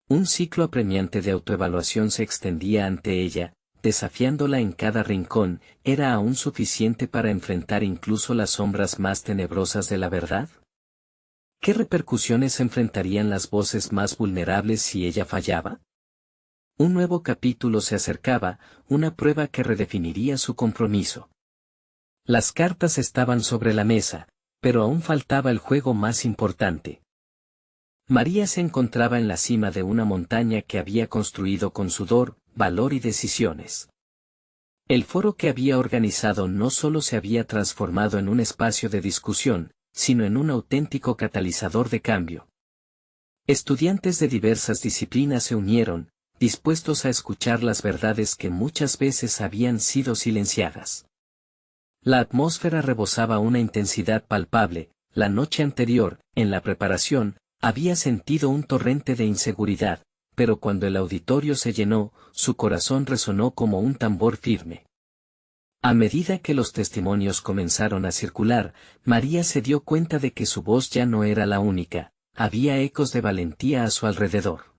Un ciclo apremiante de autoevaluación se extendía ante ella, desafiándola en cada rincón. ¿Era aún suficiente para enfrentar incluso las sombras más tenebrosas de la verdad? ¿Qué repercusiones enfrentarían las voces más vulnerables si ella fallaba? Un nuevo capítulo se acercaba, una prueba que redefiniría su compromiso. Las cartas estaban sobre la mesa, pero aún faltaba el juego más importante. María se encontraba en la cima de una montaña que había construido con sudor, valor y decisiones. El foro que había organizado no solo se había transformado en un espacio de discusión, sino en un auténtico catalizador de cambio. Estudiantes de diversas disciplinas se unieron, dispuestos a escuchar las verdades que muchas veces habían sido silenciadas. La atmósfera rebosaba una intensidad palpable. La noche anterior, en la preparación, había sentido un torrente de inseguridad, pero cuando el auditorio se llenó, su corazón resonó como un tambor firme. A medida que los testimonios comenzaron a circular, María se dio cuenta de que su voz ya no era la única, había ecos de valentía a su alrededor.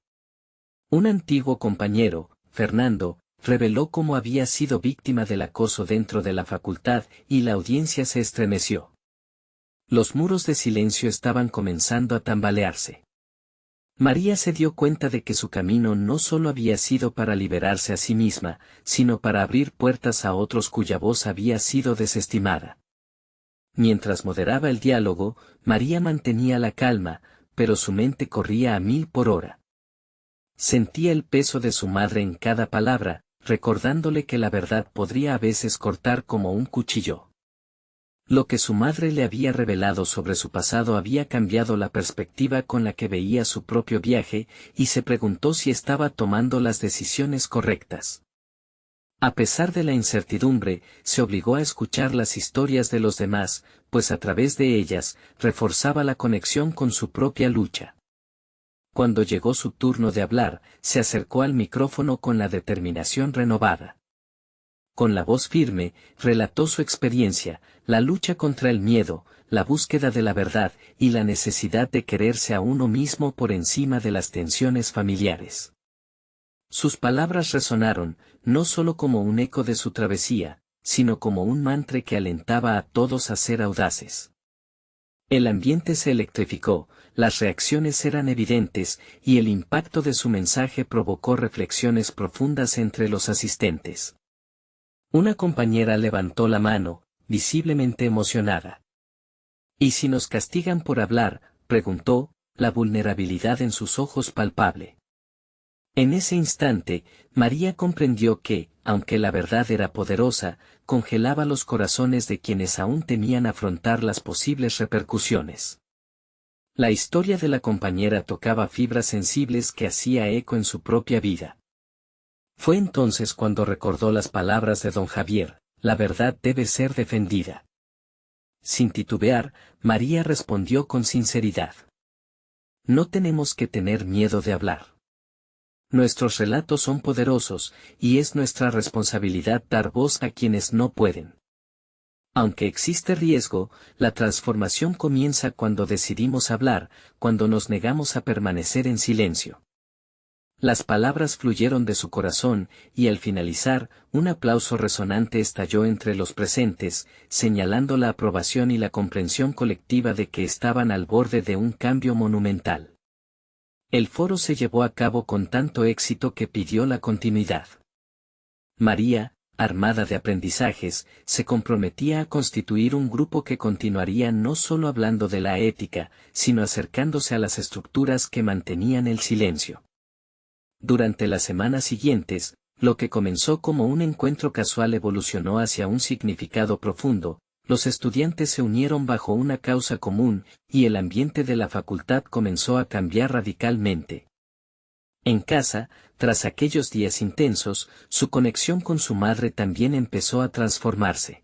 Un antiguo compañero, Fernando, reveló cómo había sido víctima del acoso dentro de la facultad y la audiencia se estremeció. Los muros de silencio estaban comenzando a tambalearse. María se dio cuenta de que su camino no solo había sido para liberarse a sí misma, sino para abrir puertas a otros cuya voz había sido desestimada. Mientras moderaba el diálogo, María mantenía la calma, pero su mente corría a 1000 por hora. Sentía el peso de su madre en cada palabra, recordándole que la verdad podría a veces cortar como un cuchillo. Lo que su madre le había revelado sobre su pasado había cambiado la perspectiva con la que veía su propio viaje, y se preguntó si estaba tomando las decisiones correctas. A pesar de la incertidumbre, se obligó a escuchar las historias de los demás, pues a través de ellas, reforzaba la conexión con su propia lucha. Cuando llegó su turno de hablar, se acercó al micrófono con la determinación renovada. Con la voz firme, relató su experiencia, la lucha contra el miedo, la búsqueda de la verdad y la necesidad de quererse a uno mismo por encima de las tensiones familiares. Sus palabras resonaron, no solo como un eco de su travesía, sino como un mantra que alentaba a todos a ser audaces. El ambiente se electrificó, las reacciones eran evidentes, y el impacto de su mensaje provocó reflexiones profundas entre los asistentes. Una compañera levantó la mano, visiblemente emocionada. ¿Y si nos castigan por hablar?, preguntó, la vulnerabilidad en sus ojos palpable. En ese instante, María comprendió que, aunque la verdad era poderosa, congelaba los corazones de quienes aún temían afrontar las posibles repercusiones. La historia de la compañera tocaba fibras sensibles que hacía eco en su propia vida. Fue entonces cuando recordó las palabras de don Javier: la verdad debe ser defendida. Sin titubear, María respondió con sinceridad: no tenemos que tener miedo de hablar. Nuestros relatos son poderosos, y es nuestra responsabilidad dar voz a quienes no pueden. Aunque existe riesgo, la transformación comienza cuando decidimos hablar, cuando nos negamos a permanecer en silencio. Las palabras fluyeron de su corazón, y al finalizar, un aplauso resonante estalló entre los presentes, señalando la aprobación y la comprensión colectiva de que estaban al borde de un cambio monumental. El foro se llevó a cabo con tanto éxito que pidió la continuidad. María, armada de aprendizajes, se comprometía a constituir un grupo que continuaría no solo hablando de la ética, sino acercándose a las estructuras que mantenían el silencio. Durante las semanas siguientes, lo que comenzó como un encuentro casual evolucionó hacia un significado profundo. Los estudiantes se unieron bajo una causa común, y el ambiente de la facultad comenzó a cambiar radicalmente. En casa, tras aquellos días intensos, su conexión con su madre también empezó a transformarse.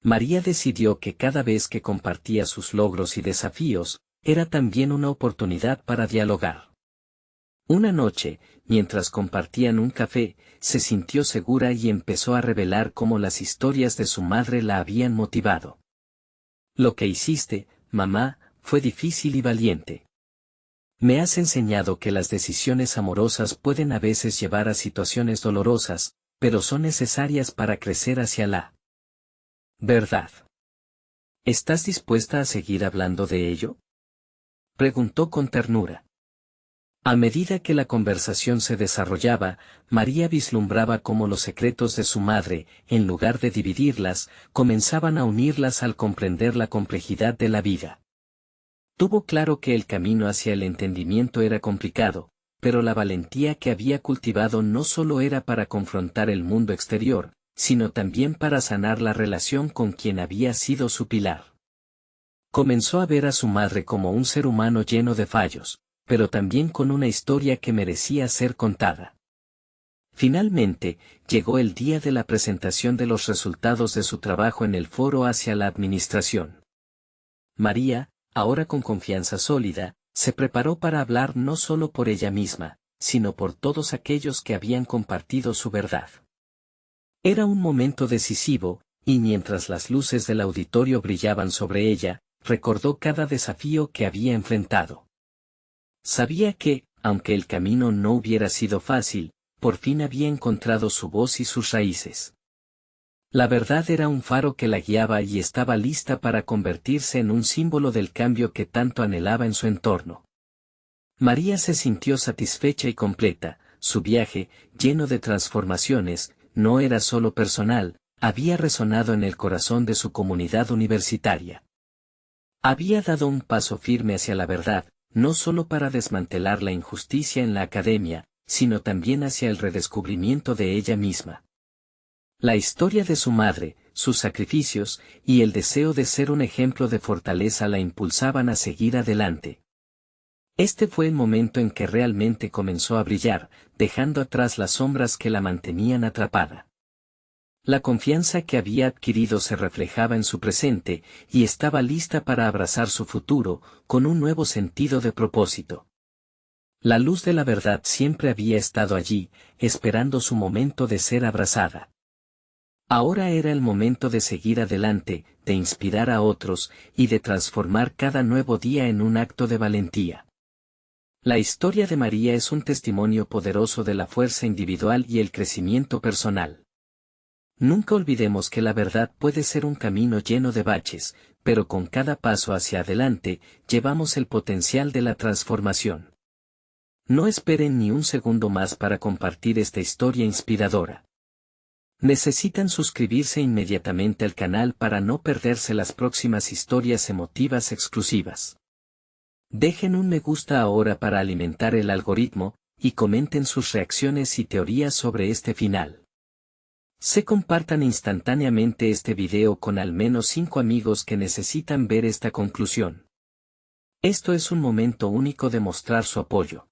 María decidió que cada vez que compartía sus logros y desafíos, era también una oportunidad para dialogar. Una noche, mientras compartían un café, se sintió segura y empezó a revelar cómo las historias de su madre la habían motivado. Lo que hiciste, mamá, fue difícil y valiente. Me has enseñado que las decisiones amorosas pueden a veces llevar a situaciones dolorosas, pero son necesarias para crecer hacia la verdad. ¿Estás dispuesta a seguir hablando de ello? Preguntó con ternura. A medida que la conversación se desarrollaba, María vislumbraba cómo los secretos de su madre, en lugar de dividirlas, comenzaban a unirlas al comprender la complejidad de la vida. Tuvo claro que el camino hacia el entendimiento era complicado, pero la valentía que había cultivado no solo era para confrontar el mundo exterior, sino también para sanar la relación con quien había sido su pilar. Comenzó a ver a su madre como un ser humano lleno de fallos, pero también con una historia que merecía ser contada. Finalmente, llegó el día de la presentación de los resultados de su trabajo en el foro hacia la administración. María, ahora con confianza sólida, se preparó para hablar no solo por ella misma, sino por todos aquellos que habían compartido su verdad. Era un momento decisivo, y mientras las luces del auditorio brillaban sobre ella, recordó cada desafío que había enfrentado. Sabía que, aunque el camino no hubiera sido fácil, por fin había encontrado su voz y sus raíces. La verdad era un faro que la guiaba y estaba lista para convertirse en un símbolo del cambio que tanto anhelaba en su entorno. María se sintió satisfecha y completa. Su viaje, lleno de transformaciones, no era solo personal, había resonado en el corazón de su comunidad universitaria. Había dado un paso firme hacia la verdad, no solo para desmantelar la injusticia en la academia, sino también hacia el redescubrimiento de ella misma. La historia de su madre, sus sacrificios, y el deseo de ser un ejemplo de fortaleza la impulsaban a seguir adelante. Este fue el momento en que realmente comenzó a brillar, dejando atrás las sombras que la mantenían atrapada. La confianza que había adquirido se reflejaba en su presente, y estaba lista para abrazar su futuro, con un nuevo sentido de propósito. La luz de la verdad siempre había estado allí, esperando su momento de ser abrazada. Ahora era el momento de seguir adelante, de inspirar a otros, y de transformar cada nuevo día en un acto de valentía. La historia de María es un testimonio poderoso de la fuerza individual y el crecimiento personal. Nunca olvidemos que la verdad puede ser un camino lleno de baches, pero con cada paso hacia adelante, llevamos el potencial de la transformación. No esperen ni un segundo más para compartir esta historia inspiradora. Necesitan suscribirse inmediatamente al canal para no perderse las próximas historias emotivas exclusivas. Dejen un me gusta ahora para alimentar el algoritmo, y comenten sus reacciones y teorías sobre este final. Compartan instantáneamente este video con al menos 5 amigos que necesitan ver esta conclusión. Esto es un momento único de mostrar su apoyo.